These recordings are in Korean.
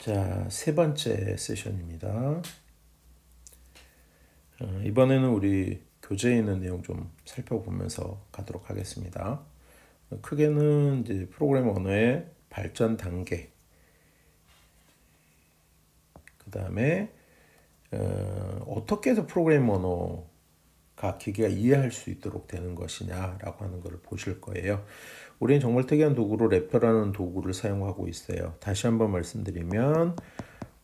자, 세 번째 세션입니다. 이번에는 우리 교재에 있는 내용 좀 살펴보면서 가도록 하겠습니다. 크게는 이제 프로그램 언어의 발전 단계, 그 다음에 어떻게 해서 프로그램 언어가 기계가 이해할 수 있도록 되는 것이냐라고 하는 것을 보실 거예요. 우리는 정말 특이한 도구로 래퍼라는 도구를 사용하고 있어요. 다시 한번 말씀드리면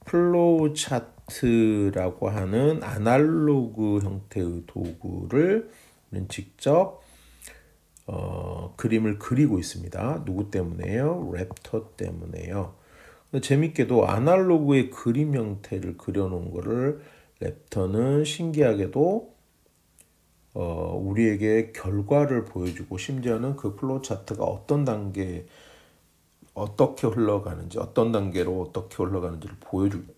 플로우 차트라고 하는 아날로그 형태의 도구를 우리는 직접 그림을 그리고 있습니다. 누구 때문에요? 랩터 때문에요. 재밌게도 아날로그의 그림 형태를 그려놓은 거를 랩터는 신기하게도 우리에게 결과를 보여주고 심지어는 그 플로우 차트가 어떤 단계 어떻게 흘러가는지 어떤 단계로 어떻게 흘러가는지를 보여주기까지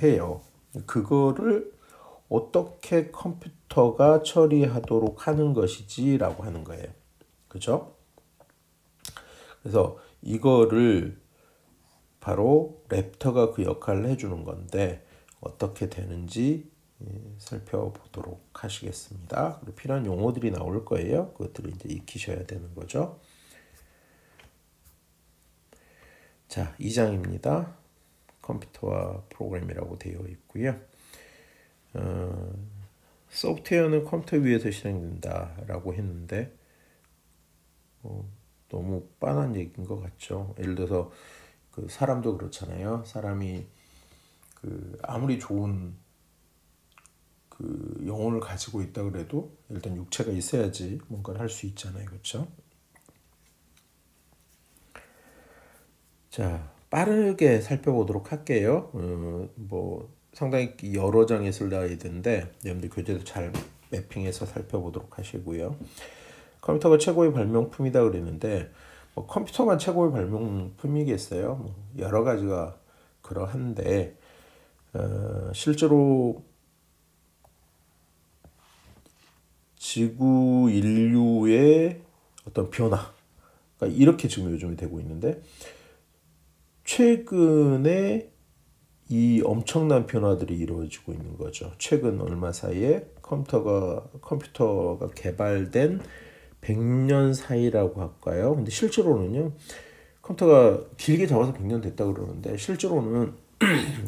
해요. 그거를 어떻게 컴퓨터가 처리하도록 하는 것이지라고 하는 거예요. 그죠? 그래서 이거를 바로 랩터가 그 역할을 해주는 건데 어떻게 되는지 살펴보도록 하시겠습니다. 그리고 필요한 용어들이 나올 거예요. 그것들을 이제 익히셔야 되는 거죠. 자, 2장입니다. 컴퓨터와 프로그램이라고 되어 있고요. 소프트웨어는 컴퓨터 위에서 실행된다라고 했는데 너무 빤한 얘기인 것 같죠. 예를 들어서 그 사람도 그렇잖아요. 사람이 그 아무리 좋은 그 영혼을 가지고 있다 그래도 일단 육체가 있어야지 뭔가를 할 수 있잖아요. 그렇죠? 자, 빠르게 살펴보도록 할게요. 뭐 상당히 여러 장의 슬라이드인데 여러분들 교재도 잘 매핑해서 살펴보도록 하시고요. 컴퓨터가 최고의 발명품이다 그랬는데 뭐 컴퓨터만 최고의 발명품이겠어요? 뭐 여러 가지가 그러한데 실제로 지구 인류의 어떤 변화가 이렇게 지금 요즘에 되고 있는데 최근에 이 엄청난 변화들이 이루어지고 있는 거죠. 최근 얼마 사이에 컴퓨터가 개발된 100년 사이라고 할까요? 근데 실제로는요. 컴퓨터가 길게 잡아서 100년 됐다고 그러는데 실제로는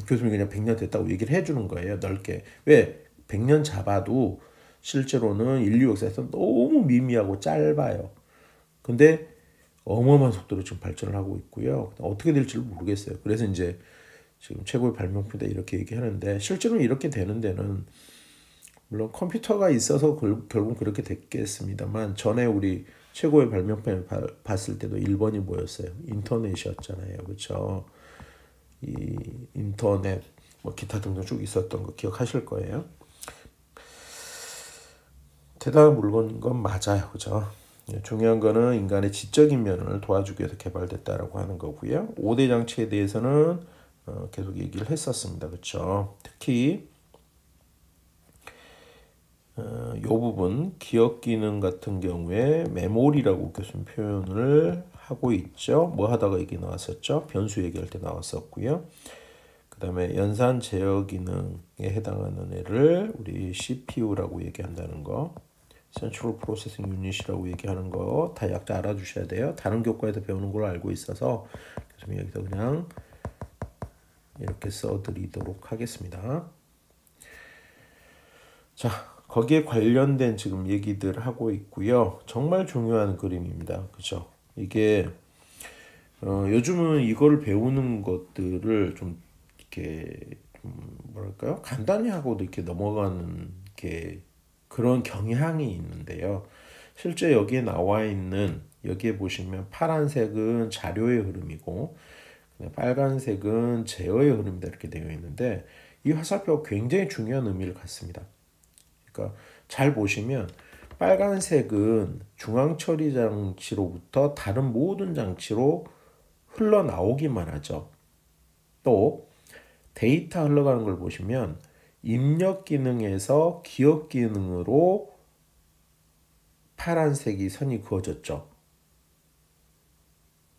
교수님이 그냥 100년 됐다고 얘기를 해주는 거예요. 넓게. 왜? 100년 잡아도 실제로는 인류 역사에서 너무 미미하고 짧아요. 근데 어마어마한 속도로 지금 발전을 하고 있고요. 어떻게 될지 모르겠어요. 그래서 이제 지금 최고의 발명품이다 이렇게 얘기하는데 실제로는 이렇게 되는 데는 물론 컴퓨터가 있어서 결국 그렇게 됐겠습니다만 전에 우리 최고의 발명품을 봤을 때도 1번이 뭐였어요? 인터넷이었잖아요. 그렇죠? 이 인터넷 뭐 기타 등등 쭉 있었던 거 기억하실 거예요. 대단한 물건인 건 맞아요. 그죠? 중요한 거는 인간의 지적인 면을 도와주기 위해서 개발됐다라고 하는 거고요. 5대 장치에 대해서는 계속 얘기를 했었습니다. 그렇죠? 특히 이 부분 기억 기능 같은 경우에 메모리라고 교수님 표현을 하고 있죠. 뭐 하다가 얘기 나왔었죠. 변수 얘기할 때 나왔었고요. 그 다음에 연산 제어 기능에 해당하는 애를 우리 CPU라고 얘기한다는 거, Central Processing Unit이라고 얘기하는 거 다 약자 알아주셔야 돼요. 다른 교과에서 배우는 걸 알고 있어서 교수님 여기서 그냥 이렇게 써드리도록 하겠습니다. 자, 거기에 관련된 지금 얘기들 하고 있고요. 정말 중요한 그림입니다. 그죠? 이게 요즘은 이거를 배우는 것들을 좀 이렇게 뭐랄까요? 간단히 하고도 이렇게 넘어가는 게 그런 경향이 있는데요. 실제 여기에 나와 있는 여기에 보시면 파란색은 자료의 흐름이고 빨간색은 제어의 흐름이다 이렇게 되어 있는데 이 화살표가 굉장히 중요한 의미를 갖습니다. 그러니까 잘 보시면 빨간색은 중앙 처리 장치로부터 다른 모든 장치로 흘러나오기만 하죠. 또 데이터 흘러가는 걸 보시면 입력 기능에서 기억 기능으로 파란색이 선이 그어졌죠.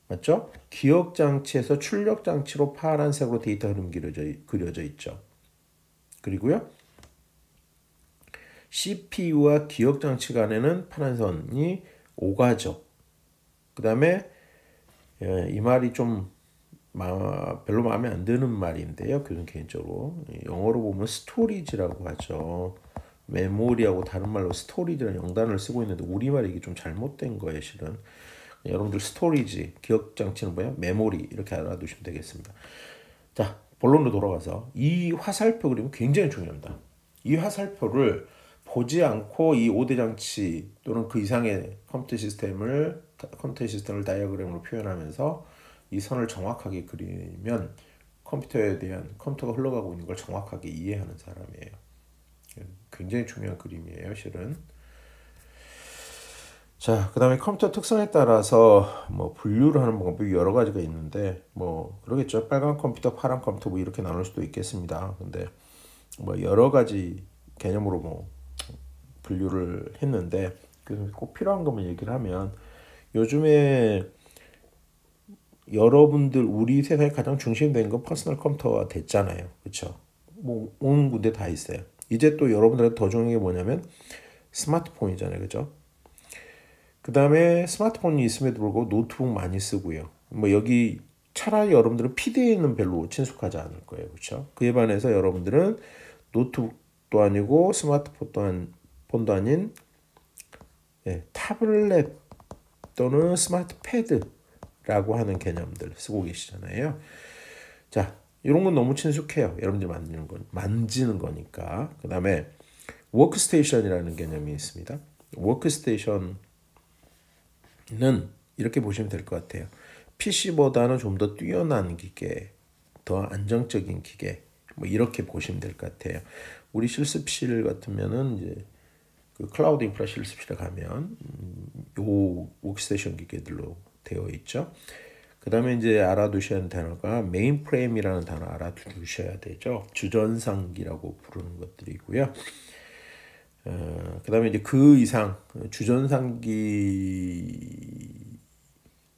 맞죠? 기억 장치에서 출력 장치로 파란색으로 데이터 흐름 그려져 있죠. 그리고요. CPU와 기억 장치 간에는 파란 선이 오가죠. 그다음에 이 말이 좀 별로 마음에 안 드는 말인데요. 교수님 개인적으로 영어로 보면 스토리지라고 하죠. 메모리하고 다른 말로 스토리지라는 영단어를 쓰고 있는데 우리말이 이게 좀 잘못된 거예요, 실은. 여러분들 스토리지, 기억 장치는 뭐야? 메모리 이렇게 알아두시면 되겠습니다. 자, 본론으로 돌아가서 이 화살표 그림 굉장히 중요합니다. 이 화살표를 보지 않고 이 5대 장치 또는 그 이상의 컴퓨터 시스템을 다이어그램으로 표현하면서 이 선을 정확하게 그리면 컴퓨터가 흘러가고 있는 걸 정확하게 이해하는 사람이에요. 굉장히 중요한 그림이에요, 실은. 자, 그다음에 컴퓨터 특성에 따라서 뭐 분류를 하는 방법이 여러 가지가 있는데 뭐 그러겠죠. 빨간 컴퓨터, 파란 컴퓨터 뭐 이렇게 나눌 수도 있겠습니다. 근데 뭐 여러 가지 개념으로 뭐 분류를 했는데 꼭 필요한 것만 얘기를 하면 요즘에 여러분들 우리 세상에 가장 중심된 건 퍼스널 컴퓨터가 됐잖아요. 그렇죠? 뭐 온 군데 다 있어요. 이제 또 여러분들한테 더 중요한 게 뭐냐면 스마트폰이잖아요. 그렇죠? 그 다음에 스마트폰이 있음에도 불구하고 노트북 많이 쓰고요. 뭐 여기 차라리 여러분들은 PD에는 별로 친숙하지 않을 거예요. 그렇죠? 그에 반해서 여러분들은 노트북도 아니고 폰도 아닌 타블렛 또는 스마트 패드라고 하는 개념들 쓰고 계시잖아요. 자, 이런 건 너무 친숙해요. 여러분들 만지는 거니까. 그 다음에 워크스테이션이라는 개념이 있습니다. 워크스테이션은 이렇게 보시면 될 것 같아요. PC보다는 좀 더 뛰어난 기계, 더 안정적인 기계, 뭐 이렇게 보시면 될 것 같아요. 우리 실습실 같으면은 이제 그 클라우드 인프라 실습실에 가면 요 워크스테이션 기계들로 되어 있죠. 그 다음에 이제 알아두셔야 하는 단어가 메인프레임이라는 단어 알아두셔야 되죠. 주전상기라고 부르는 것들이고요. 그 다음에 이제 그 이상 주전상기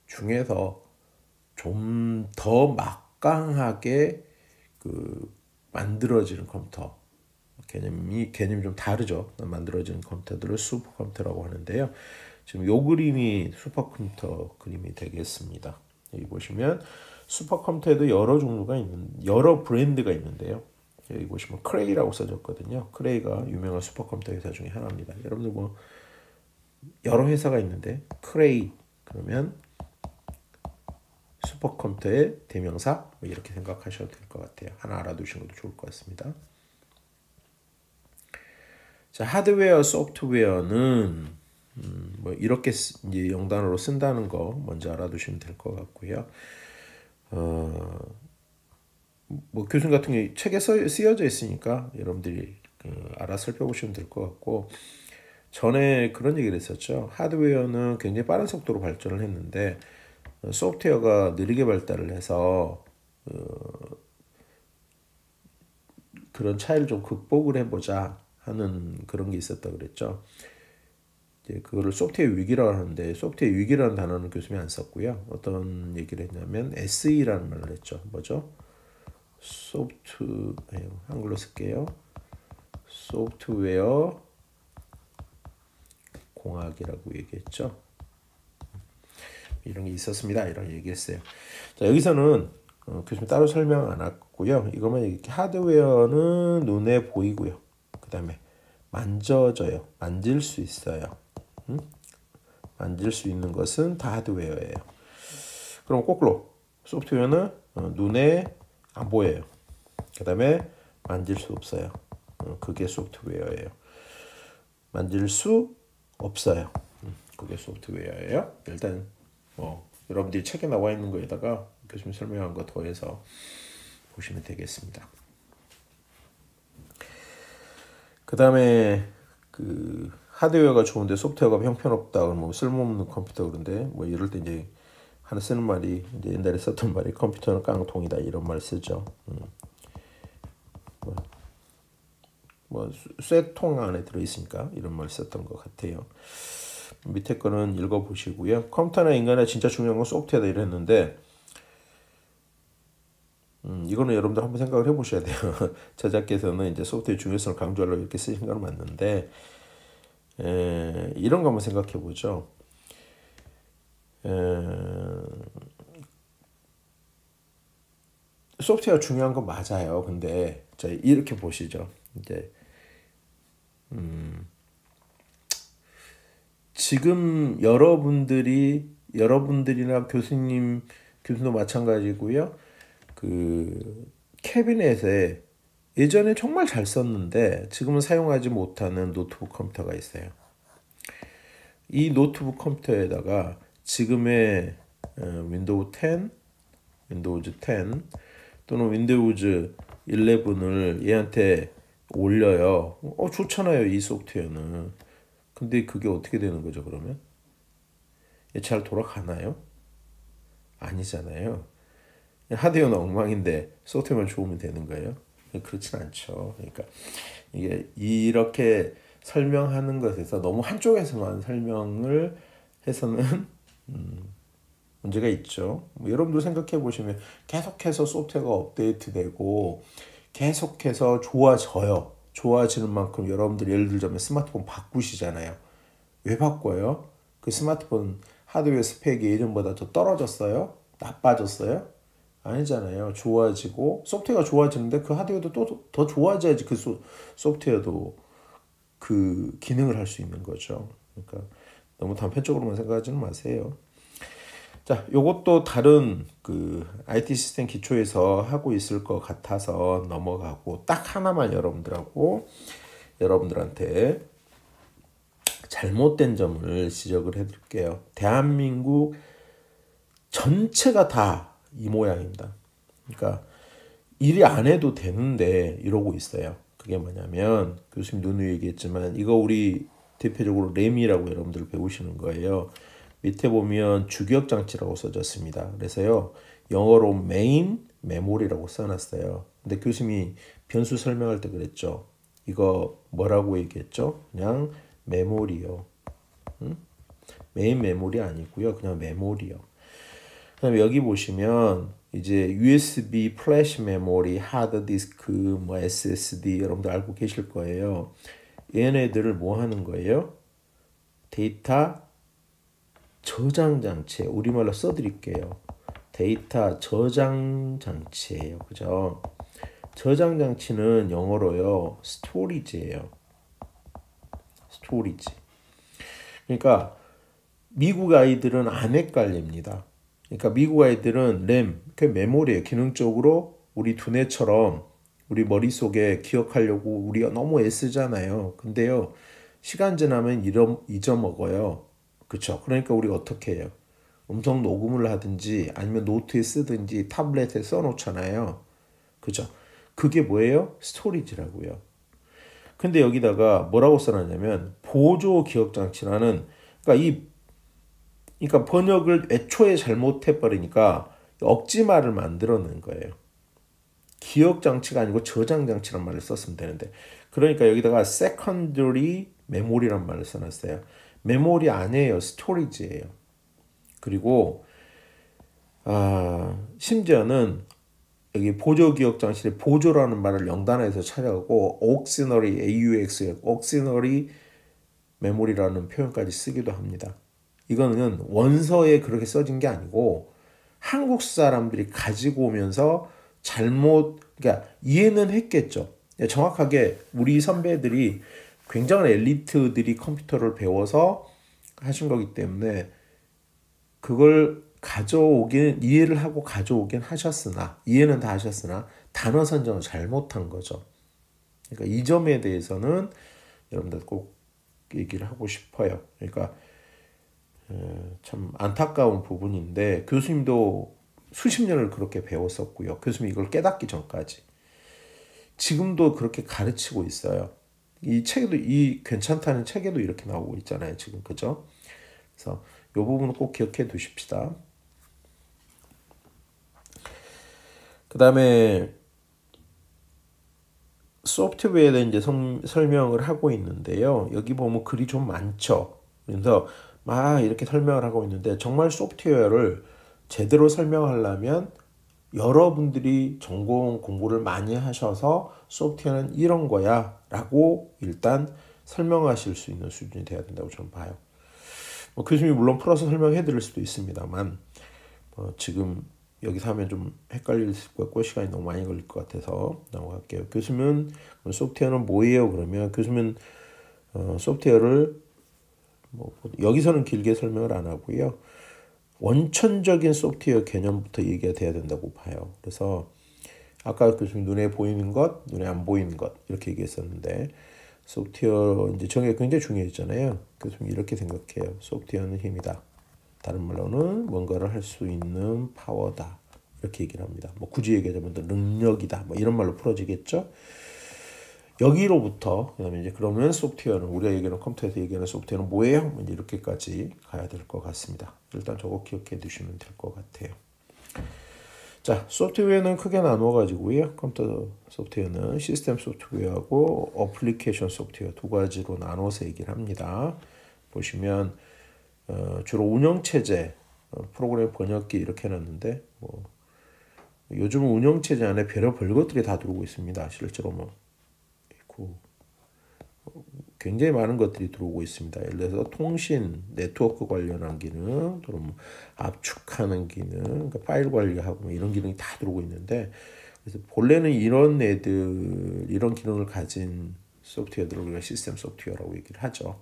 중에서 좀 더 막강하게 그 만들어지는 컴퓨터 개념이 좀 다르죠. 만들어지는 컴퓨터들을 슈퍼컴퓨터라고 하는데요. 지금 요 그림이 슈퍼컴퓨터 그림이 되겠습니다. 여기 보시면 슈퍼컴퓨터에도 여러 브랜드가 있는데요. 여기 보시면 크레이라고 써졌거든요. 크레이가 유명한 슈퍼컴퓨터 회사 중에 하나입니다. 여러분들 뭐 여러 회사가 있는데 크레이 그러면 슈퍼컴퓨터의 대명사 뭐 이렇게 생각하셔도 될 것 같아요. 하나 알아두시는 것도 좋을 것 같습니다. 자, 하드웨어, 소프트웨어는 뭐 이렇게 이제 영단어로 쓴다는 거 먼저 알아두시면 될 것 같고요. 뭐 교수님 같은 경우 책에 쓰여져 있으니까 여러분들이 알아 살펴보시면 될 것 같고 전에 그런 얘기를 했었죠. 하드웨어는 굉장히 빠른 속도로 발전을 했는데 소프트웨어가 느리게 발달을 해서 그런 차이를 좀 극복을 해보자 하는 그런 게 있었다 그랬죠. 이제 그거를 소프트웨어 위기라고 하는데 소프트웨어 위기라는 단어는 교수님이 안 썼고요. 어떤 얘기를 했냐면 SE라는 말을 했죠. 뭐죠? 한글로 쓸게요. 소프트웨어 공학이라고 얘기했죠. 이런 게 있었습니다. 이런 얘기했어요. 자, 여기서는 교수님 따로 설명 안 했고요. 이것만 이렇게 하드웨어는 눈에 보이고요. 그 다음에 만져져요. 만질 수 있어요. 만질 수 있는 것은 다 하드웨어예요. 그럼 거꾸로 소프트웨어는 눈에 안 보여요. 그 다음에 만질 수 없어요. 그게 소프트웨어예요. 만질 수 없어요. 그게 소프트웨어예요. 일단 여러분들이 책에 나와 있는 거에다가 교수님 설명한 거 더해서 보시면 되겠습니다. 그 다음에 그 하드웨어가 좋은데 소프트웨어가 형편없다 그러면 뭐 쓸모없는 컴퓨터 그런데 뭐 이럴 때 이제 하나 쓰는 말이 이제 옛날에 썼던 말이 컴퓨터는 깡통이다 이런 말 쓰죠. 뭐 쇠통 안에 들어 있으니까 이런 말 썼던 것 같아요. 밑에 거는 읽어보시고요. 컴퓨터나 인간에 진짜 중요한 건 소프트웨어다 이랬는데 이거는 여러분들 한번 생각을 해보셔야 돼요. 저자께서는 이제 소프트웨어 중요성을 강조하려고 이렇게 쓰신 건 맞는데 이런 거 한번 생각해 보죠. 소프트웨어 중요한 건 맞아요. 근데 자 이렇게 보시죠. 이제 지금 여러분들이나 교수님도 마찬가지고요. 그 캐비넷에 예전에 정말 잘 썼는데 지금은 사용하지 못하는 노트북 컴퓨터가 있어요. 이 노트북 컴퓨터에다가 지금의 윈도우 10, 윈도우즈 10 또는 윈도우즈 11을 얘한테 올려요. 좋잖아요, 이 소프트웨어는. 근데 그게 어떻게 되는 거죠, 그러면? 잘 돌아가나요? 아니잖아요. 하드웨어는 엉망인데 소프트웨어만 좋으면 되는 거예요? 그렇진 않죠. 그러니까 이게 이렇게 설명하는 것에서 너무 한쪽에서만 설명을 해서는 문제가 있죠. 여러분도 생각해 보시면 계속해서 소프트웨어가 업데이트되고 계속해서 좋아져요. 좋아지는 만큼 여러분들 예를 들자면 스마트폰 바꾸시잖아요. 왜 바꿔요? 그 스마트폰 하드웨어 스펙이 예전보다 더 떨어졌어요? 나빠졌어요? 아니잖아요. 좋아지고 소프트웨어가 좋아지는데 그 하드웨어도 또 더 좋아져야지 그 소프트웨어도 그 기능을 할 수 있는 거죠. 그러니까 너무 단편적으로만 생각하지는 마세요. 자, 요것도 다른 그 IT 시스템 기초에서 하고 있을 것 같아서 넘어가고 딱 하나만 여러분들한테 잘못된 점을 지적을 해드릴게요. 대한민국 전체가 다 이 모양입니다. 그러니까 일이 안 해도 되는데 이러고 있어요. 그게 뭐냐면 교수님 누누이 얘기했지만 이거 우리 대표적으로 램이라고 여러분들 배우시는 거예요. 밑에 보면 주기억 장치라고 써졌습니다. 그래서요 영어로 메인 메모리라고 써놨어요. 근데 교수님이 변수 설명할 때 그랬죠. 이거 뭐라고 얘기했죠? 그냥 메모리요. 메인 메모리 아니고요. 그냥 메모리요. 그다음에 여기 보시면 이제 USB 플래시 메모리, 하드디스크, 뭐 SSD 여러분들 알고 계실 거예요. 얘네들을 뭐 하는 거예요? 데이터 저장 장치. 우리말로 써드릴게요. 데이터 저장 장치예요. 그죠? 저장 장치는 영어로요. 스토리지예요. 스토리지. 그러니까 미국 아이들은 안 헷갈립니다. 그러니까 미국 아이들은 램, 그 메모리예요. 기능적으로 우리 두뇌처럼 우리 머릿속에 기억하려고 우리가 너무 애쓰잖아요. 근데요. 시간 지나면 잊어먹어요. 그렇죠? 그러니까 우리가 어떻게 해요? 음성 녹음을 하든지 아니면 노트에 쓰든지 타블렛에 써놓잖아요. 그죠? 그게 뭐예요? 스토리지라고요. 근데 여기다가 뭐라고 써놨냐면 보조 기억 장치라는 그러니까 번역을 애초에 잘못해버리니까 억지말을 만들어낸 거예요. 기억 장치가 아니고 저장 장치란 말을 썼으면 되는데 그러니까 여기다가 secondary memory란 말을 써놨어요. 메모리 아니에요. 스토리지예요. 그리고 심지어는 여기 보조 기억 장치에 보조라는 말을 영단어에서 찾아가고 auxiliary AUX auxiliary 메모리라는 표현까지 쓰기도 합니다. 이거는 원서에 그렇게 써진 게 아니고 한국 사람들이 가지고 오면서 그러니까 이해는 했겠죠. 정확하게 우리 선배들이 굉장한 엘리트들이 컴퓨터를 배워서 하신 거기 때문에 그걸 이해를 하고 가져오긴 하셨으나 이해는 다 하셨으나 단어 선정을 잘못한 거죠. 그러니까 이 점에 대해서는 여러분들 꼭 얘기를 하고 싶어요. 그러니까 참 안타까운 부분인데 교수님도 수십 년을 그렇게 배웠었고요. 교수님이 이걸 깨닫기 전까지 지금도 그렇게 가르치고 있어요. 이 책에도 이 괜찮다는 책에도 이렇게 나오고 있잖아요. 지금 그죠? 그래서 이 부분은 꼭 기억해 두십시다. 그 다음에 소프트웨어에 이제 설명을 하고 있는데요. 여기 보면 글이 좀 많죠. 그래서 막 이렇게 설명을 하고 있는데 정말 소프트웨어를 제대로 설명하려면 여러분들이 전공 공부를 많이 하셔서 소프트웨어는 이런 거야 라고 일단 설명하실 수 있는 수준이 돼야 된다고 저는 봐요. 교수님이 물론 풀어서 설명해 드릴 수도 있습니다만 지금 여기서 하면 좀 헷갈릴 수 있고 시간이 너무 많이 걸릴 것 같아서 넘어갈게요. 교수님은 소프트웨어는 뭐예요? 그러면 교수님은 소프트웨어를 여기서는 길게 설명을 안 하고요. 원천적인 소프트웨어 개념부터 얘기가 돼야 된다고 봐요. 그래서 아까 교수님 눈에 보이는 것, 눈에 안 보이는 것 이렇게 얘기했었는데 소프트웨어 이제 정의가 굉장히 중요했잖아요. 교수님 이렇게 생각해요. 소프트웨어는 힘이다. 다른 말로는 뭔가를 할 수 있는 파워다. 이렇게 얘기를 합니다. 굳이 얘기하자면 능력이다. 이런 말로 풀어지겠죠. 여기로부터 그다음에 이제 그러면 소프트웨어는 우리가 얘기하는 컴퓨터에서 얘기하는 소프트웨어는 뭐예요? 이제 이렇게까지 가야 될 것 같습니다. 일단 저거 기억해 두시면 될 것 같아요. 자, 소프트웨어는 크게 나누어 가지고요. 컴퓨터 소프트웨어는 시스템 소프트웨어하고 어플리케이션 소프트웨어 두 가지로 나눠서 얘기를 합니다. 보시면 주로 운영체제, 프로그램 번역기 이렇게 해놨는데 요즘은 운영체제 안에 별의별 것들이 다 들어오고 있습니다. 실제로 굉장히 많은 것들이 들어오고 있습니다. 예를 들어서 통신, 네트워크 관련한 기능, 또는 압축하는 기능, 그러니까 파일 관리하고 이런 기능이 다 들어오고 있는데, 그래서 본래는 이런 기능을 가진 소프트웨어들을 우리가 시스템 소프트웨어라고 얘기를 하죠.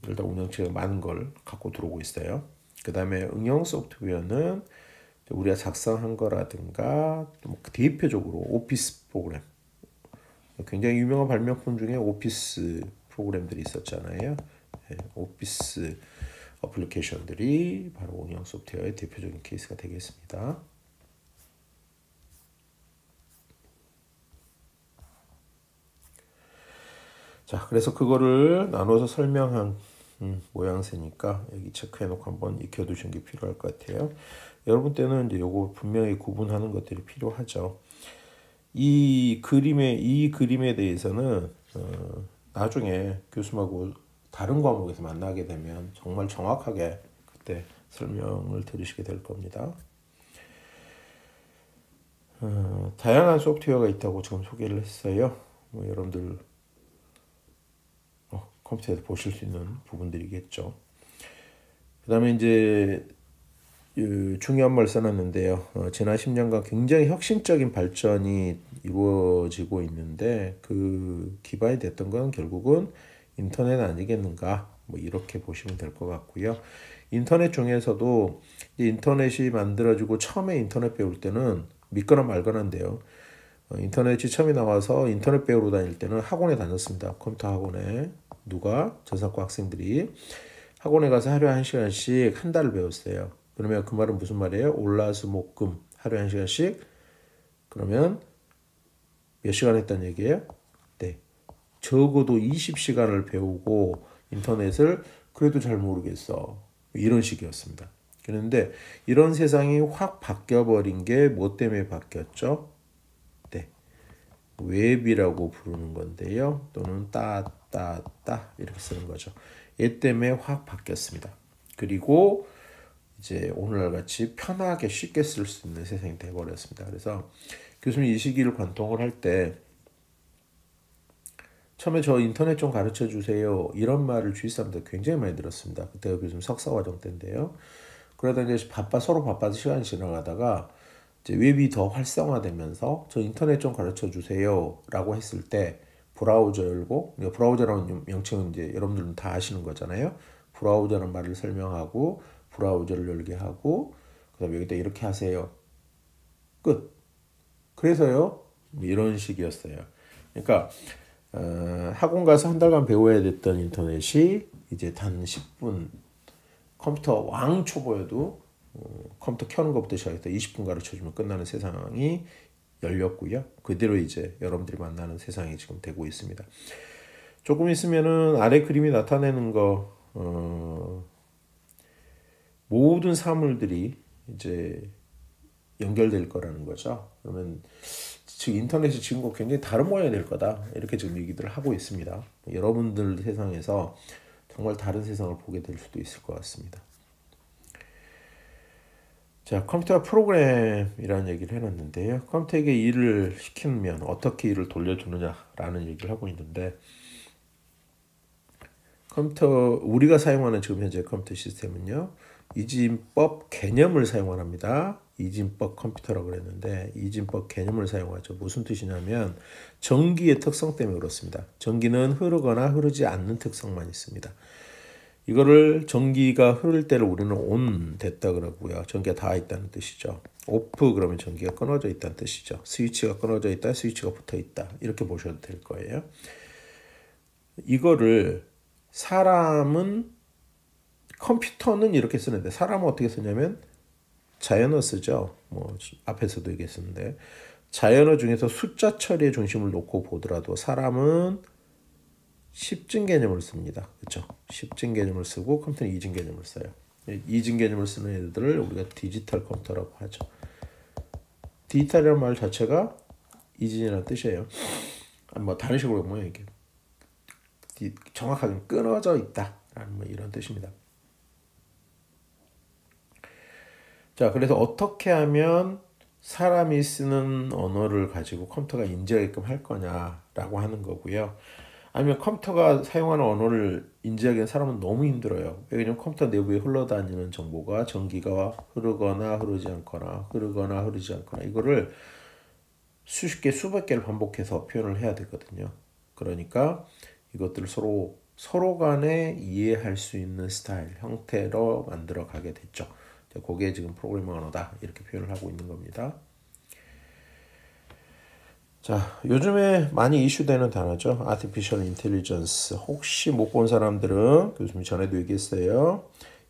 일단 운영체가 많은 걸 갖고 들어오고 있어요. 그 다음에 응용 소프트웨어는 우리가 작성한 거라든가 대표적으로 오피스 프로그램, 굉장히 유명한 발명품 중에 오피스 프로그램들이 있었잖아요. 오피스 어플리케이션들이 바로 운영 소프트웨어의 대표적인 케이스가 되겠습니다. 자, 그래서 그거를 나눠서 설명한 모양새니까 여기 체크해놓고 한번 익혀두시는 게 필요할 것 같아요. 여러분 때는 이제 요거 분명히 구분하는 것들이 필요하죠. 이 그림에 대해서는 나중에 교수님하고 다른 과목에서 만나게 되면 정말 정확하게 그때 설명을 들으시게 될 겁니다. 다양한 소프트웨어가 있다고 지금 소개를 했어요. 여러분들 컴퓨터에서 보실 수 있는 부분들이겠죠. 그 다음에 이제 중요한 말 써놨는데요. 지난 10년간 굉장히 혁신적인 발전이 이루어지고 있는데 그 기반이 됐던 건 결국은 인터넷 아니겠는가 이렇게 보시면 될 것 같고요. 인터넷 중에서도 인터넷이 만들어지고 처음에 인터넷 배울 때는 믿거나 말거나인데요. 인터넷이 처음에 나와서 인터넷 배우러 다닐 때는 학원에 다녔습니다. 컴퓨터 학원에 저작고 학생들이 학원에 가서 하루에 1시간씩 한 달을 배웠어요. 그러면 그 말은 무슨 말이에요? 올라수목금 하루에 1시간씩 그러면 몇 시간 했다는 얘기예요? 네. 적어도 20시간을 배우고 인터넷을 그래도 잘 모르겠어. 이런 식이었습니다. 그런데 이런 세상이 확 바뀌어버린 게 뭐 때문에 바뀌었죠? 네. 웹이라고 부르는 건데요. 또는 이렇게 쓰는 거죠. 얘 때문에 확 바뀌었습니다. 그리고 이제 오늘날 같이 편하게 쉽게 쓸 수 있는 세상이 되어버렸습니다. 그래서 교수님 이 시기를 관통을 할 때 처음에 저 인터넷 좀 가르쳐 주세요 이런 말을 주위 사람들 굉장히 많이 들었습니다. 그때가 교수님 석사과정 때인데요. 그러다 이제 서로 바빠서 시간이 지나가다가 이제 웹이 더 활성화되면서 저 인터넷 좀 가르쳐 주세요 라고 했을 때 브라우저 열고, 브라우저라는 명칭은 이제 여러분들은 다 아시는 거잖아요. 브라우저라는 말을 설명하고 브라우저를 열게 하고 그다음에 여기다 이렇게 하세요. 끝. 그래서요. 이런 식이었어요. 그러니까 학원 가서 한 달간 배워야 됐던 인터넷이 이제 단 10분 컴퓨터 왕 초보여도 컴퓨터 켜는 것부터 시작해서 20분 가르쳐주면 끝나는 세상이 열렸고요. 그대로 이제 여러분들이 만나는 세상이 지금 되고 있습니다. 조금 있으면은 아래 그림이 나타내는 거 모든 사물들이 이제 연결될 거라는 거죠. 그러면 즉 인터넷이 지금과 굉장히 다른 모양이 될 거다. 이렇게 지금 얘기들을 하고 있습니다. 여러분들 세상에서 정말 다른 세상을 보게 될 수도 있을 것 같습니다. 자, 컴퓨터 프로그램이라는 얘기를 해놨는데요. 컴퓨터에게 일을 시키면 어떻게 일을 돌려주느냐라는 얘기를 하고 있는데, 컴퓨터 우리가 사용하는 지금 현재 컴퓨터 시스템은요, 이진법 개념을 사용합니다. 이진법 컴퓨터라고 그랬는데 이진법 개념을 사용하죠. 무슨 뜻이냐면 전기의 특성 때문에 그렇습니다. 전기는 흐르거나 흐르지 않는 특성만 있습니다. 이거를 전기가 흐를 때를 우리는 ON 됐다 그러고요. 전기가 닿아 있다는 뜻이죠. OFF 그러면 전기가 끊어져 있다는 뜻이죠. 스위치가 끊어져 있다, 스위치가 붙어 있다. 이렇게 보셔도 될 거예요. 이거를 컴퓨터는 이렇게 쓰는데 사람은 어떻게 쓰냐면 자연어 쓰죠. 뭐 앞에서도 얘기했었는데 자연어 중에서 숫자 처리에 중심을 놓고 보더라도 사람은 10진 개념을 씁니다. 그렇죠? 10진 개념을 쓰고 컴퓨터는 2진 개념을 써요. 2진 개념을 쓰는 애들을 우리가 디지털 컴퓨터라고 하죠. 디지털이라는 말 자체가 2진이라는 뜻이에요. 뭐 다른 식으로 보면 이게 정확하게 끊어져 있다라는 뭐 이런 뜻입니다. 자, 그래서 어떻게 하면 사람이 쓰는 언어를 가지고 컴퓨터가 인지하게끔 할 거냐라고 하는 거고요. 아니면 컴퓨터가 사용하는 언어를 인지하기엔 사람은 너무 힘들어요. 왜냐면 컴퓨터 내부에 흘러다니는 정보가 전기가 흐르거나 흐르지 않거나 흐르거나 흐르지 않거나 이거를 수십 개, 수백 개를 반복해서 표현을 해야 되거든요. 그러니까 이것들을 서로 간에 이해할 수 있는 스타일, 형태로 만들어 가게 됐죠. 그게 지금 프로그래밍 언어다 이렇게 표현을 하고 있는 겁니다. 자, 요즘에 많이 이슈되는 단어죠. Artificial Intelligence. 혹시 못 본 사람들은 교수님이 전에도 얘기했어요.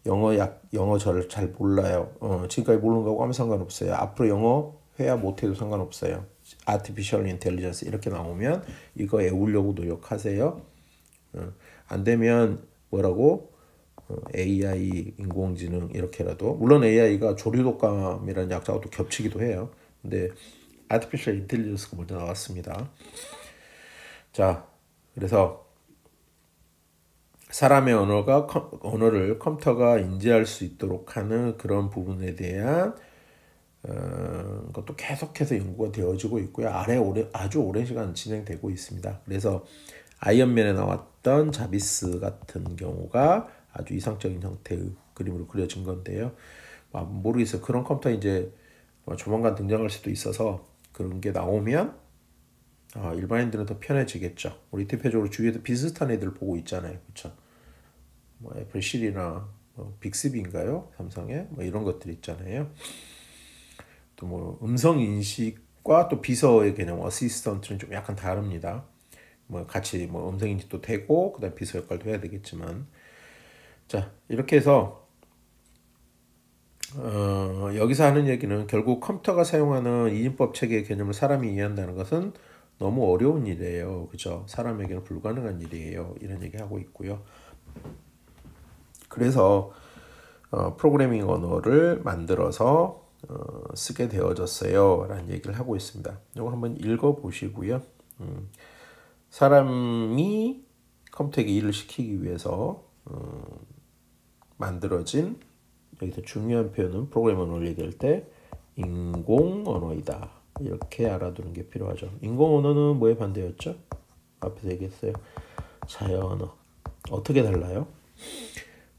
영어 저를 잘 몰라요. 지금까지 모르는 거하고 아무 상관없어요. 앞으로 영어 회화 못해도 상관없어요. Artificial Intelligence 이렇게 나오면 이거 외우려고 노력하세요. 안 되면 뭐라고? AI, 인공지능 이렇게라도. 물론 AI가 조류독감이라는 약자가 또 겹치기도 해요. 근데 Artificial Intelligence가 먼저 나왔습니다. 자, 그래서 사람의 언어를 컴퓨터가 인지할 수 있도록 하는 그런 부분에 대한 것도 계속해서 연구가 되어지고 있고요. 아주 오랜 시간 진행되고 있습니다. 그래서 아이언맨에 나왔던 자비스 같은 경우가 아주 이상적인 형태의 그림으로 그려진 건데요. 모르겠어요. 그런 컴퓨터 이제 조만간 등장할 수도 있어서 그런 게 나오면 일반인들은 더 편해지겠죠. 우리 대표적으로 주위에도 비슷한 애들 보고 있잖아요. 그렇죠? 뭐 애플 시리나 빅스비인가요? 삼성의 뭐 이런 것들 있잖아요. 또 뭐 음성 인식과 또 비서의 개념 어시스턴트는 좀 약간 다릅니다. 뭐 같이 뭐 음성 인식도 되고 그다음 비서 역할도 해야 되겠지만 자, 이렇게 해서 여기서 하는 얘기는 결국 컴퓨터가 사용하는 이인법 체계의 개념을 사람이 이해한다는 것은 너무 어려운 일이에요. 그죠? 사람에게는 불가능한 일이에요. 이런 얘기 하고 있고요. 그래서 프로그래밍 언어를 만들어서 쓰게 되어졌어요. 라는 얘기를 하고 있습니다. 이거 한번 읽어보시고요. 사람이 컴퓨터에게 일을 시키기 위해서 만들어진 여기서 중요한 표현은 프로그래밍 언어를 얘기할 때 인공 언어이다. 이렇게 알아두는 게 필요하죠. 인공 언어는 뭐의 반대였죠? 앞에서 얘기했어요. 자연 언어. 어떻게 달라요?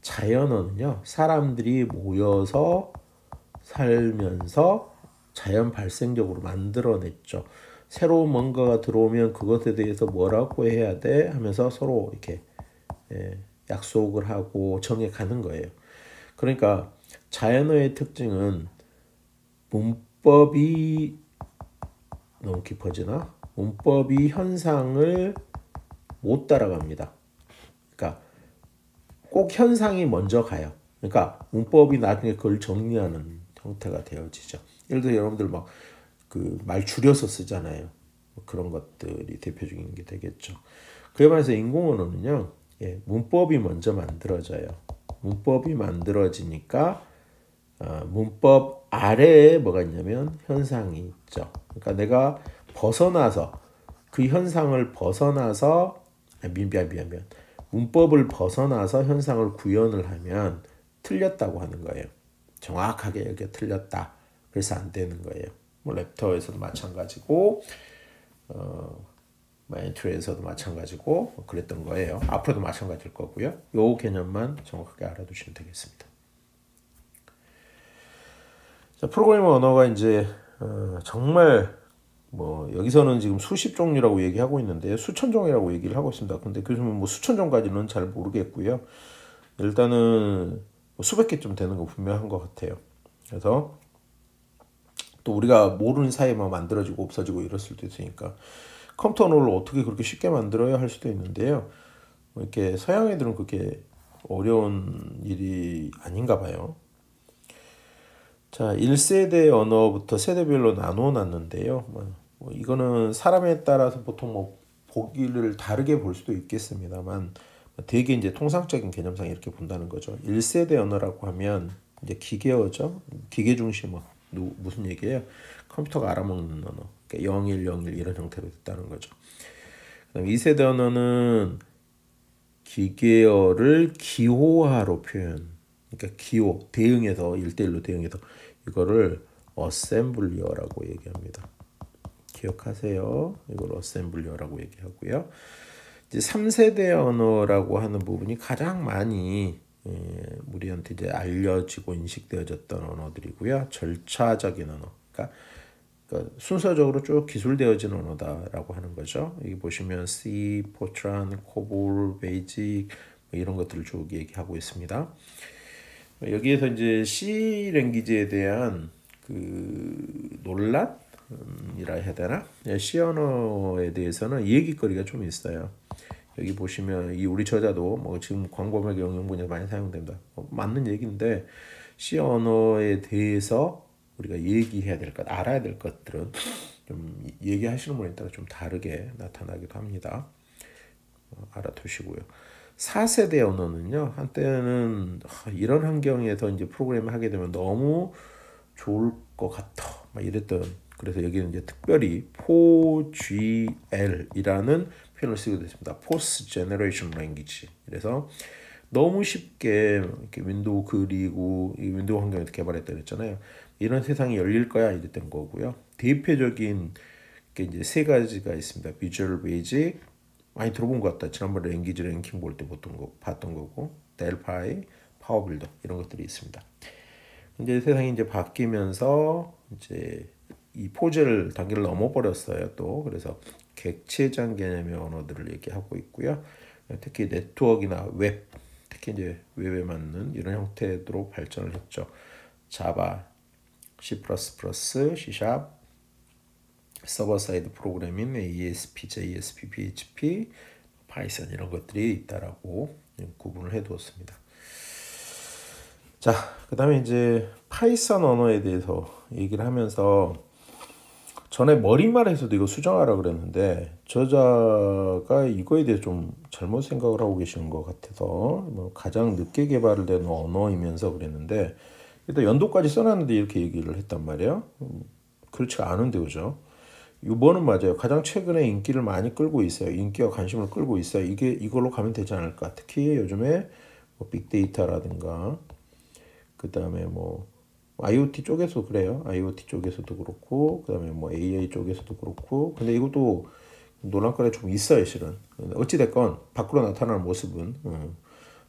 자연 언어는요. 사람들이 모여서 살면서 자연 발생적으로 만들어냈죠. 새로운 뭔가가 들어오면 그것에 대해서 뭐라고 해야 돼? 하면서 서로 이렇게 약속을 하고 정해가는 거예요. 그러니까 자연어의 특징은 문법이 너무 깊어지나? 문법이 현상을 못 따라갑니다. 그러니까 꼭 현상이 먼저 가요. 그러니까 문법이 나중에 그걸 정리하는 형태가 되어지죠. 예를 들어 여러분들 막 그 말 줄여서 쓰잖아요. 그런 것들이 대표적인 게 되겠죠. 그에 반해서 인공언어는요. 문법이 먼저 만들어져요. 문법이 만들어지니까 문법 아래에 뭐가 있냐면 현상이 있죠. 그러니까 내가 벗어나서 그 현상을 벗어나서 미안. 문법을 벗어나서 현상을 구현을 하면 틀렸다고 하는 거예요. 정확하게 여기가 틀렸다. 그래서 안 되는 거예요. 뭐 랩터에서도 마찬가지고 마인트리에서도 마찬가지고 그랬던 거예요. 앞으로도 마찬가지일 거고요. 요 개념만 정확하게 알아두시면 되겠습니다. 자, 프로그래밍 언어가 이제 정말 뭐 여기서는 지금 수십 종류라고 얘기하고 있는데 수천 종이라고 얘기를 하고 있습니다. 근데 교수님은 뭐 수천 종까지는 잘 모르겠고요. 일단은 수백 개쯤 되는 거 분명한 것 같아요. 그래서 또 우리가 모르는 사이에만 만들어지고 없어지고 이럴 수도 있으니까 컴퓨터 언어를 어떻게 그렇게 쉽게 만들어야 할 수도 있는데요. 이렇게 서양 애들은 그렇게 어려운 일이 아닌가 봐요. 자, 1세대 언어부터 세대별로 나눠 놨는데요. 뭐 이거는 사람에 따라서 보통 뭐 보기를 다르게 볼 수도 있겠습니다만 되게 이제 통상적인 개념상 이렇게 본다는 거죠. 1세대 언어라고 하면 이제 기계어죠. 기계 중심어. 무슨 얘기예요? 컴퓨터가 알아먹는 언어. 그러니까 0101 이런 형태로 됐다는 거죠. 그다음 2세대 언어는 기계어를 기호화로 표현. 그러니까 기호 대응해서 1대1로 대응해서 이거를 어셈블리어라고 얘기합니다. 기억하세요. 이걸 어셈블리어라고 얘기하고요. 이제 3세대 언어라고 하는 부분이 가장 많이 우리한테 이제 알려지고 인식되어졌던 언어들이고요. 절차적인 언어. 그러니까 순서적으로 쭉 기술되어진 언어다라고 하는 거죠. 여기 보시면 C, 포트란, 코볼, 베이직 뭐 이런 것들을 쭉 얘기하고 있습니다. 여기에서 이제 C 랭귀지에 대한 그 논란이라 해야 되나? C 언어에 대해서는 얘기거리가 좀 있어요. 여기 보시면 이 우리 저자도 뭐 지금 광범위하게 응용 분야에 많이 사용된다. 맞는 얘기인데 C 언어에 대해서 우리가 얘기해야 될 것, 알아야 될 것들은 좀 얘기하시는 분에 따라 좀 다르게 나타나기도 합니다. 알아두시고요. 4세대 언어는요. 한때는 이런 환경에서 이제 프로그램을 하게 되면 너무 좋을 것 같아. 막 이랬던. 그래서 여기는 이제 특별히 POGL이라는 표현을 쓰게 됐습니다. Post Generation Language. 그래서 너무 쉽게 이렇게 윈도우 그리고 이 윈도우 환경에서 개발했다 그랬잖아요. 이런 세상이 열릴 거야 이랬던 거고요. 대표적인 게 이제 세 가지가 있습니다. Visual Basic 많이 들어본 것 같다. 지난번에 랭귀지 랭킹 볼 때 봤던 거고, 델파이, 파워빌더 이런 것들이 있습니다. 이제 세상이 이제 바뀌면서 이제 이 포젤 단계를 넘어버렸어요. 또 그래서 객체장 개념의 언어들을 얘기하고 있고요. 특히 네트워크나 웹, 특히 이제 웹에 맞는 이런 형태로 발전을 했죠. 자바, C++, C#, 서버 사이드 프로그래밍, ASP, JSP, PHP, 파이썬 이런 것들이 있다라고 구분을 해두었습니다. 자, 그다음에 이제 파이썬 언어에 대해서 얘기를 하면서 전에 머릿말에서도 이거 수정하라 그랬는데 저자가 이거에 대해 좀 잘못 생각을 하고 계시는 것 같아서 뭐 가장 늦게 개발된 언어이면서 그랬는데 일단 연도까지 써놨는데 이렇게 얘기를 했단 말이에요. 그렇지가 않은데 그죠? 이번은 맞아요. 가장 최근에 인기를 많이 끌고 있어요. 인기와 관심을 끌고 있어요. 이걸로 가면 되지 않을까? 특히 요즘에 뭐 빅데이터라든가 그다음에 뭐 IoT 쪽에서 그래요. IoT 쪽에서도 그렇고 그다음에 뭐 AI 쪽에서도 그렇고 근데 이것도 논란거리가 좀 있어요, 실은. 어찌 됐건 밖으로 나타나는 모습은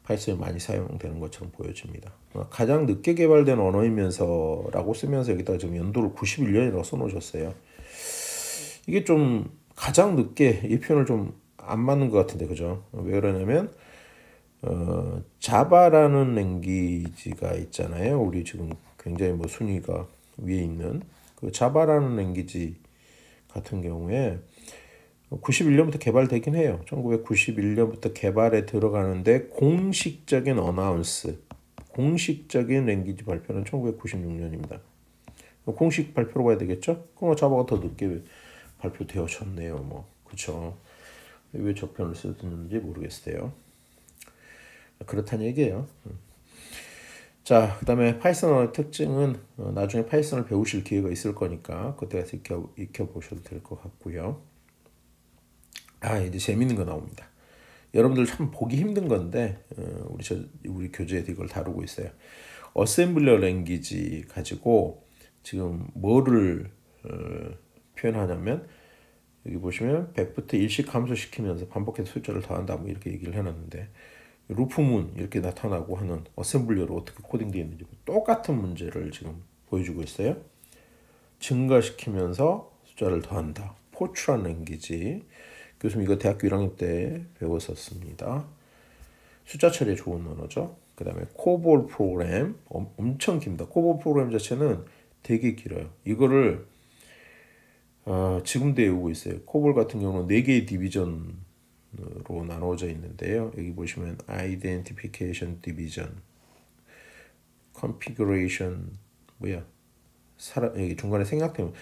파이썬이 많이 사용되는 것처럼 보여집니다. 가장 늦게 개발된 언어이면서라고 쓰면서 여기다가 지금 연도를 91년이라고 써놓으셨어요. 이게 좀 가장 늦게 이 표현을 좀 안 맞는 것 같은데 그죠? 왜 그러냐면 자바라는 랭귀지가 있잖아요. 우리 지금 굉장히 뭐 순위가 위에 있는 그 자바라는 랭귀지 같은 경우에 91년부터 개발되긴 해요. 1991년부터 개발에 들어가는데 공식적인 어나운스, 공식적인 랭귀지 발표는 1996년입니다. 공식 발표로 봐야 되겠죠? 그럼 자바가 더 늦게 발표되어졌네요. 뭐 그렇죠. 왜 저 표현을 쓰는지 모르겠어요. 그렇다는 얘기예요. 자, 그다음에 파이썬의 특징은 나중에 파이썬을 배우실 기회가 있을 거니까 그때 가서 익혀보셔도 될 것 같고요. 이제 재밌는 거 나옵니다. 여러분들 참 보기 힘든 건데 우리 교재에도 이걸 다루고 있어요. 어셈블러 랭귀지 가지고 지금 뭐를 표현하냐면 여기 보시면 100부터 1씩 감소시키면서 반복해서 숫자를 더한다 뭐 이렇게 얘기를 해놨는데 루프문 이렇게 나타나고 하는 어셈블러로 어떻게 코딩되어 있는지 똑같은 문제를 지금 보여주고 있어요. 증가시키면서 숫자를 더한다. 포트란 랭귀지. 교수님 이거 대학교 1학년 때 배웠었습니다. 숫자 처리에 좋은 언어죠. 그 다음에 코볼 프로그램 엄청 깁니다. 코볼 프로그램 자체는 되게 길어요. 이거를 지금도 외우고 있어요. 코볼 같은 경우는 4개의 디비전으로 나누어져 있는데요. 여기 보시면 Identification Division, Configuration 여기 중간에 생략되면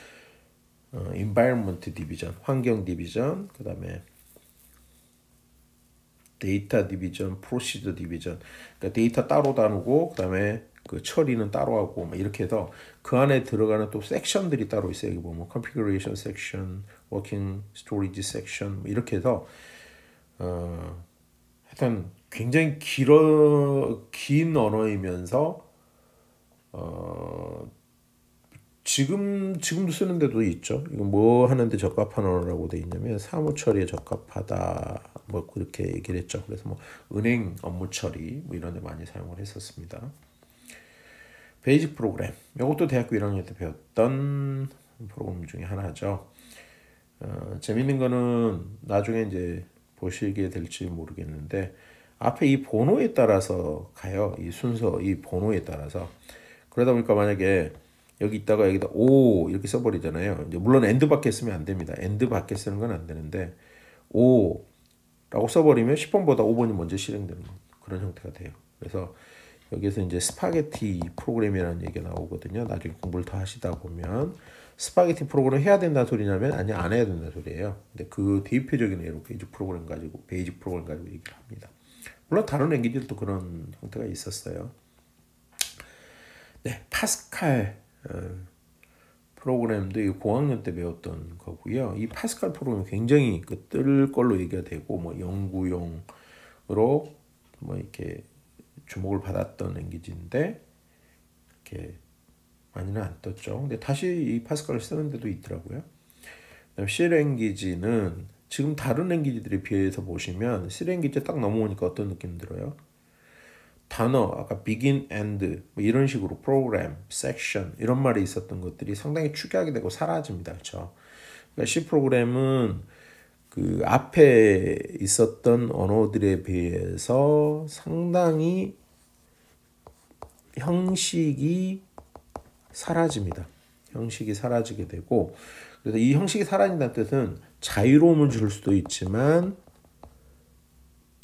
Environment Division, 환경 디비전, 그 다음에 데이터 디비전, 프로시저 디비전. 그러니까 데이터 따로 다루고 그다음에 그 처리는 따로 하고 막 이렇게 해서 그 안에 들어가는 또 섹션들이 따로 있어요. 여기 보면 configuration section, working storage section 뭐 이렇게 해서 하여튼 굉장히 긴 언어이면서 지금도 쓰는 데도 있죠. 이거 뭐 하는데 적합한 언어라고 돼 있냐면 사무 처리에 적합하다 뭐 그렇게 얘기를 했죠. 그래서 뭐 은행 업무 처리 뭐 이런 데 많이 사용을 했었습니다. 베이직 프로그램. 이것도 대학교 1학년 때 배웠던 프로그램 중에 하나죠. 재밌는 거는 나중에 이제 보시게 될지 모르겠는데 앞에 이 번호에 따라서 가요. 이 순서, 이 번호에 따라서. 그러다 보니까 만약에 여기 있다가 여기다 O 이렇게 써버리잖아요. 이제 물론 AND 밖에 쓰면 안 됩니다. AND 밖에 쓰는 건 안 되는데 O라고 써버리면 10번보다 5번이 먼저 실행되는 그런 형태가 돼요. 그래서 여기서 이제 스파게티 프로그램이라는 얘기가 나오거든요. 나중에 공부를 더 하시다 보면 스파게티 프로그램 해야 된다는 소리냐면 아니 안 해야 된다는 소리예요. 근데 그 대표적인 예로 베이직 프로그램 가지고 얘기를 합니다. 물론 다른 랭귀지들도 그런 형태가 있었어요. 네, 파스칼 프로그램도 이 고학년 때 배웠던 거고요. 이 파스칼 프로그램이 굉장히 뜰 걸로 얘기가 되고 뭐 연구용으로 뭐 이렇게 주목을 받았던 랭귀지인데 이렇게 많이는 안 떴죠. 근데 다시 이 파스칼을 쓰는 데도 있더라고요. 그다음 C 랭귀지는 지금 다른 랭귀지들에 비해서 보시면 C 랭귀지 딱 넘어오니까 어떤 느낌 들어요? 단어 아까 begin, end 뭐 이런 식으로 프로그램, section 이런 말이 있었던 것들이 상당히 축약이 되고 사라집니다. 그렇죠? 그러니까 C 프로그램은 그 앞에 있었던 언어들에 비해서 상당히 형식이 사라집니다. 형식이 사라지게 되고 그래서 이 형식이 사라진다는 뜻은 자유로움을 줄 수도 있지만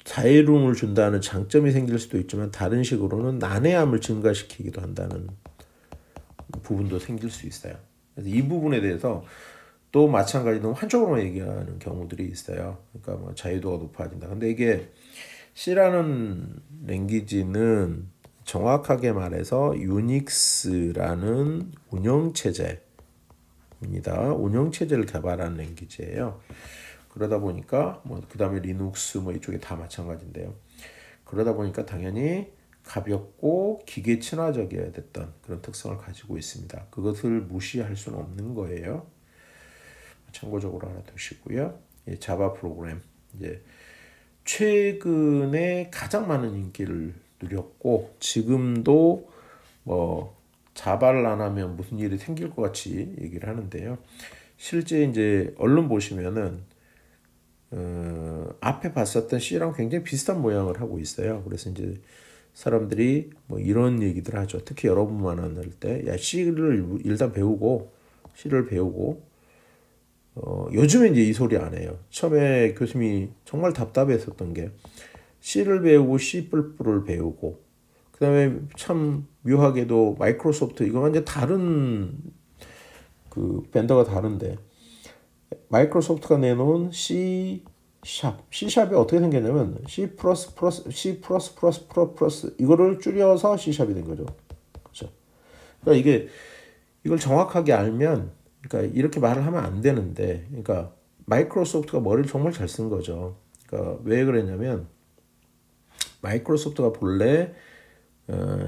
자유로움을 준다는 장점이 생길 수도 있지만 다른 식으로는 난해함을 증가시키기도 한다는 부분도 생길 수 있어요. 그래서 이 부분에 대해서 또 마찬가지로 한쪽으로만 얘기하는 경우들이 있어요. 그러니까 뭐 자유도가 높아진다. 근데 이게 C라는 랭귀지는 정확하게 말해서 유닉스라는 운영체제입니다. 운영체제를 개발한 랭귀지예요. 그러다 보니까 뭐 그다음에 리눅스 뭐 이쪽에 다 마찬가지인데요. 그러다 보니까 당연히 가볍고 기계 친화적이어야 됐던 그런 특성을 가지고 있습니다. 그것을 무시할 수는 없는 거예요. 참고적으로 알아두시고요. 자바 프로그램 이제 최근에 가장 많은 인기를 누렸고 지금도 뭐 자바를 안 하면 무슨 일이 생길 것 같이 얘기를 하는데요. 실제 이제 언론 보시면은 앞에 봤었던 C랑 굉장히 비슷한 모양을 하고 있어요. 그래서 이제 사람들이 뭐 이런 얘기들 하죠. 특히 여러분 만날 때, 야 C를 일단 배우고 C를 배우고 요즘에 이제 이 소리 안 해요. 처음에 교수님이 정말 답답했었던 게 C를 배우고 C++를 배우고 그다음에 참 묘하게도 마이크로소프트 이거 완전 다른 그 벤더가 다른데. 마이크로소프트가 내놓은 C#이 어떻게 생겼냐면 C++, C+++++ 이거를 줄여서 C#이 된 거죠. 그렇죠? 그러니까 이걸 정확하게 알면 그러니까 이렇게 말을 하면 안 되는데 그러니까 마이크로소프트가 머리를 정말 잘 쓴 거죠. 그러니까 왜 그랬냐면 마이크로소프트가 본래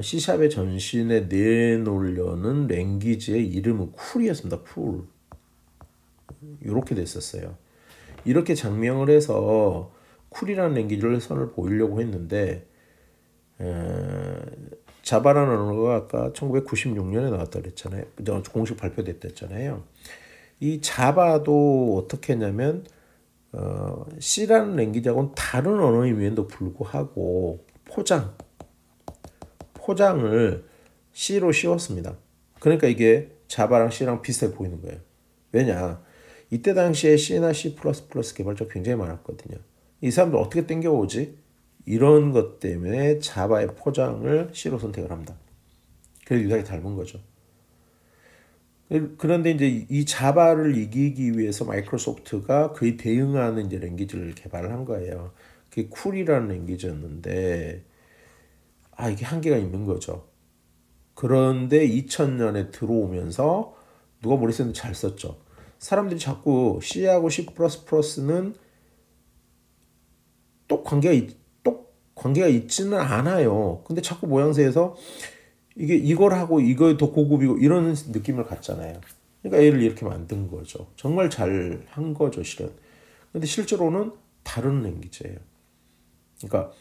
C샵의 전신에 내놓으려는 랭귀지의 이름은 쿨이었습니다. 쿨. 이렇게 됐었어요. 이렇게 장명을 해서 쿨이라는 랭귀지를 선을 보이려고 했는데 자바라는 언어가 아까 1996년에 나왔다 그랬잖아요. 공식 발표됐다 했잖아요. 이 자바도 어떻게 했냐면 C라는 랭귀지하고는 다른 언어임에도 불구하고 포장을 C로 씌웠습니다. 그러니까 이게 자바랑 C랑 비슷해 보이는 거예요. 왜냐? 이때 당시에 C나 C++ 개발자 굉장히 많았거든요. 이 사람들 어떻게 땡겨오지? 이런 것 때문에 자바의 포장을 C로 선택을 합니다. 그래서 유사하게 닮은 거죠. 그런데 이제 이 자바를 이기기 위해서 마이크로소프트가 그에 대응하는 이제 랭귀지를 개발을 한 거예요. 그게 쿨이라는 랭귀지였는데 이게 한계가 있는 거죠. 그런데 2000년에 들어오면서 누가 머릿속에 잘 썼죠. 사람들이 자꾸 C하고 C++는 또 관계가 있지는 않아요. 근데 자꾸 모양새에서 이걸 하고 이거 더 고급이고 이런 느낌을 갖잖아요. 그러니까 얘를 이렇게 만든 거죠. 정말 잘 한 거죠, 실은. 근데 실제로는 다른 랭귀지예요. 그러니까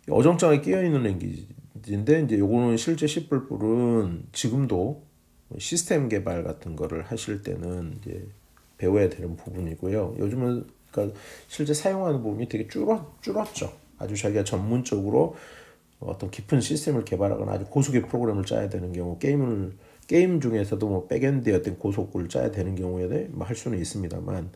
어정쩡하게 끼어 있는 랭귀지인데 이제 요거는 실제 C++은 지금도 시스템 개발 같은 거를 하실 때는 이제 배워야 되는 부분이고요. 요즘은 그러니까 실제 사용하는 부분이 되게 줄었죠. 아주 자기가 전문적으로 어떤 깊은 시스템을 개발하거나 아주 고속의 프로그램을 짜야 되는 경우 게임 중에서도 뭐 백엔드의 어떤 고속을 짜야 되는 경우에 할 수는 있습니다만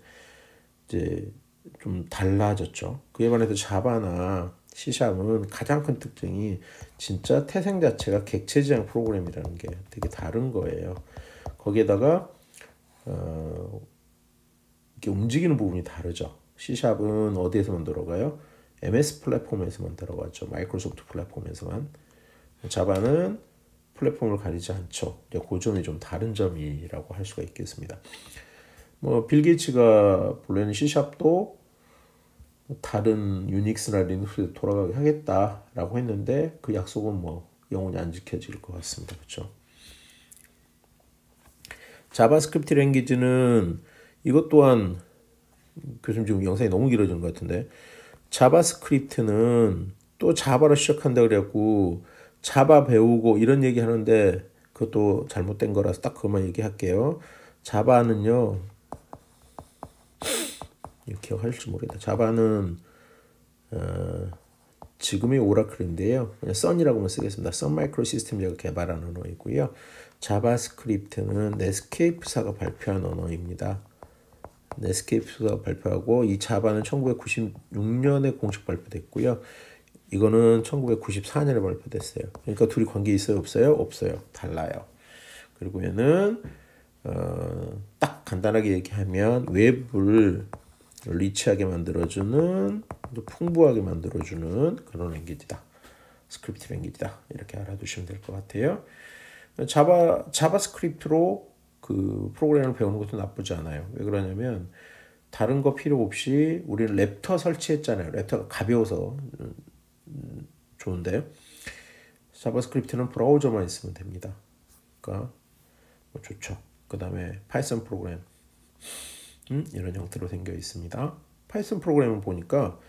이제 좀 달라졌죠. 그에 반해서 자바나 C샵은 가장 큰 특징이 진짜 태생 자체가 객체지향 프로그램이라는 게 되게 다른 거예요. 거기에다가 이렇게 움직이는 부분이 다르죠. C샵은 어디에서만 들어가요? MS 플랫폼에서만 들어가죠. 마이크로소프트 플랫폼에서만. 자바는 플랫폼을 가리지 않죠. 그 점이 좀 다른 점이라고 할 수가 있겠습니다. 뭐 빌 게이츠가 본래는 C샵도 다른 유닉스나 리눅스에 돌아가게 하겠다라고 했는데 그 약속은 뭐 영원히 안 지켜질 것 같습니다. 그렇죠? 자바스크립트 랭귀지는 이것 또한 교수님 지금 영상이 너무 길어지는 것 같은데 자바스크립트는 또 자바로 시작한다 그래갖고 자바 배우고 이런 얘기 하는데 그것도 잘못된 거라서 딱 그것만 얘기할게요. 자바는요 기억할지 모르겠다. 자바는 지금의 오라클인데요. 그냥 선이라고만 쓰겠습니다. 선 마이크로 시스템즈가 개발한 언어이고요. 자바스크립트는 넷스케이프사가 발표한 언어입니다. 넷스케이프사가 발표하고 이 자바는 1996년에 공식 발표됐고요. 이거는 1994년에 발표됐어요. 그러니까 둘이 관계 있어요? 없어요? 없어요. 달라요. 그리고 얘는 딱 간단하게 얘기하면 웹을 리치하게 만들어주는 풍부하게 만들어주는 그런 랭귀지다. 스크립트 랭귀지다. 이렇게 알아두시면 될 것 같아요. 자바스크립트로 그 프로그램을 배우는 것도 나쁘지 않아요. 왜 그러냐면 다른 거 필요 없이 우리는 랩터 설치했잖아요. 랩터가 가벼워서 좋은데요. 자바스크립트는 브라우저만 있으면 됩니다. 그러니까 뭐 좋죠. 그 다음에 파이썬 프로그램 이런 형태로 생겨 있습니다. 파이썬 프로그램을 보니까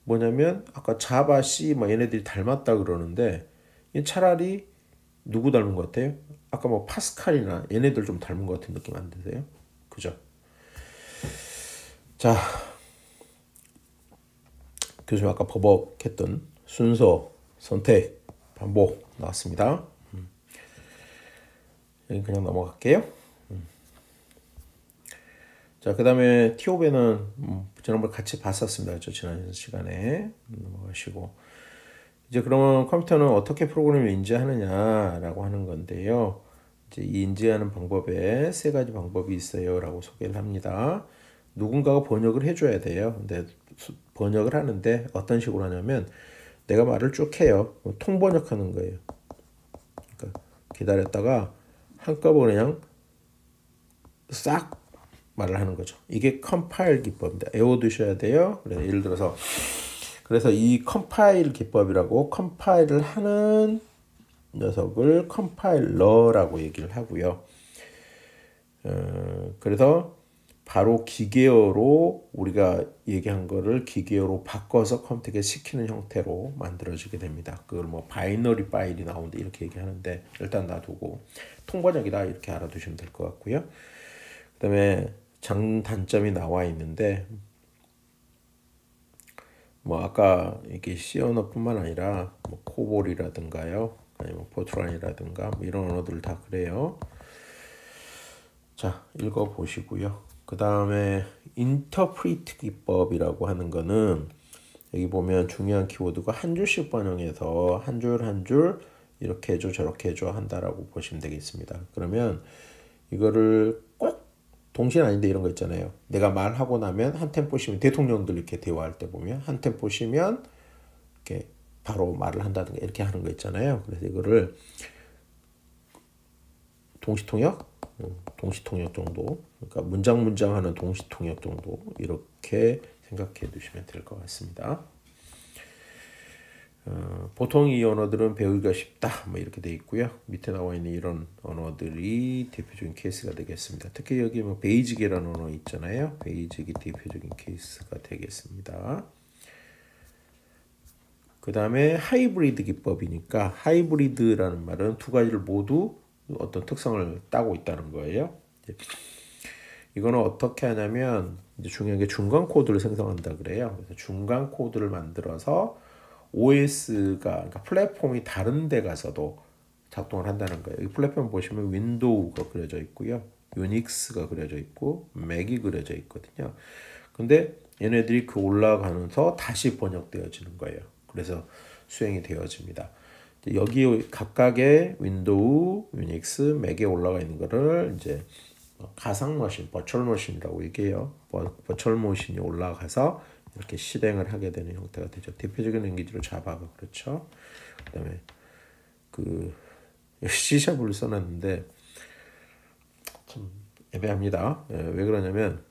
뭐냐면 아까 자바, C 뭐 얘네들이 닮았다 그러는데 차라리 누구 닮은 것 같아요? 아까 뭐 파스칼이나 얘네들 좀 닮은 것 같은 느낌 안 드세요? 그죠? 자, 교수님 아까 버벅했던 순서, 선택, 반복 나왔습니다. 여기 그냥 넘어갈게요. 자, 그 다음에 티오베는 지난번에 같이 봤었습니다. 지난 시간에 넘어가시고 이제 그러면 컴퓨터는 어떻게 프로그램을 인지하느냐라고 하는 건데요. 이제 이 인지하는 방법에 3가지 방법이 있어요라고 소개를 합니다. 누군가가 번역을 해줘야 돼요. 근데 번역을 하는데 어떤 식으로 하냐면 내가 말을 쭉 해요. 통번역하는 거예요. 그러니까 기다렸다가 한꺼번에 그냥 싹 말을 하는 거죠. 이게 컴파일 기법입니다. 외워두셔야 돼요. 그래서 예를 들어서 그래서 이 컴파일 기법이라고 컴파일을 하는 녀석을 컴파일러라고 얘기를 하고요. 그래서 바로 기계어로 우리가 얘기한 거를 기계어로 바꿔서 컴퓨터에 시키는 형태로 만들어지게 됩니다. 그걸 뭐 바이너리 파일이 나오는데 이렇게 얘기하는데 일단 놔두고 통번역이다 이렇게 알아두시면 될 것 같고요. 그다음에 장단점이 나와 있는데 뭐 아까 이게 C 언어뿐만 아니라 뭐 코볼이라든가요, 아니면 포트란이라든가 뭐 이런 언어들 다 그래요. 자, 읽어 보시고요. 그 다음에 인터프리트 기법이라고 하는 거는 여기 보면 중요한 키워드가 한 줄씩 번역해서 한 줄 한 줄 이렇게 해줘 저렇게 해줘 한다라고 보시면 되겠습니다. 그러면 이거를 꼭 동시는 아닌데 이런 거 있잖아요. 내가 말하고 나면 한 템포 쉬면 대통령들 이렇게 대화할 때 보면 한 템포 쉬면 이렇게 바로 말을 한다든가 이렇게 하는 거 있잖아요. 그래서 이거를 동시통역 정도, 그러니까 문장 하는 동시통역 정도 이렇게 생각해 두시면 될 것 같습니다. 보통 이 언어들은 배우기가 쉽다 뭐 이렇게 돼 있고요. 밑에 나와 있는 이런 언어들이 대표적인 케이스가 되겠습니다. 특히 여기 뭐 베이직이라는 언어 있잖아요. 베이직이 대표적인 케이스가 되겠습니다. 그 다음에 하이브리드 기법이니까 하이브리드라는 말은 두 가지를 모두 어떤 특성을 따고 있다는 거예요. 이거는 어떻게 하냐면 이제 중요한 게 중간 코드를 생성한다 그래요. 그래서 중간 코드를 만들어서 OS가 그러니까 플랫폼이 다른 데 가서도 작동을 한다는 거예요. 이 플랫폼 보시면 윈도우가 그려져 있고요. 유닉스가 그려져 있고 맥이 그려져 있거든요. 근데 얘네들이 그 올라가면서 다시 번역되어지는 거예요. 그래서 수행이 되어집니다. 여기 각각의 윈도우, 유닉스, 맥에 올라가 있는 거를 이제 가상 머신, 버추얼 머신이라고 얘기해요. 버추얼 머신이 올라가서 이렇게 실행을 하게 되는 형태가 되죠. 대표적인 랭귀지로 자바가 그렇죠. 그다음에 그 C샵을 써놨는데 참 애매합니다. 왜 그러냐면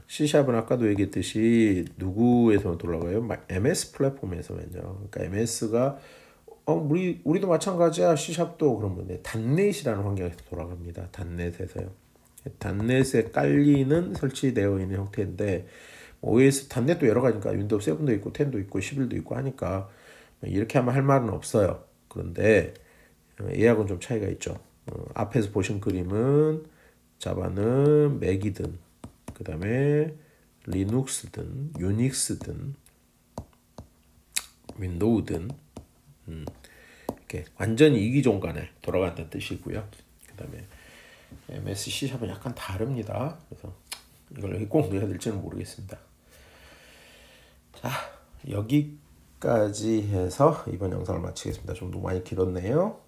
C샵은 아까도 얘기했듯이 누구에서 돌아가요? MS 플랫폼에서만요. 그러니까 MS가 우리도 마찬가지야. C샵도 그러면 단넷이라는 환경에서 돌아갑니다. 단넷에서요. 단넷에 깔리는 설치되어 있는 형태인데 OS 단넷도 여러 가지니까 윈도우 7도 있고 10도 있고 11도 있고 하니까 이렇게 하면 할 말은 없어요. 그런데 예약은 좀 차이가 있죠. 앞에서 보신 그림은 자바는 맥이든 그 다음에 리눅스든 유닉스든 윈도우든 이렇게 완전히 이기종간에 돌아간다는 뜻이고요. 그 다음에 MS C샵은 약간 다릅니다. 그래서 이걸 여기 꼭 넣어야 될지는 모르겠습니다. 자, 여기까지 해서 이번 영상을 마치겠습니다. 좀 너무 많이 길었네요.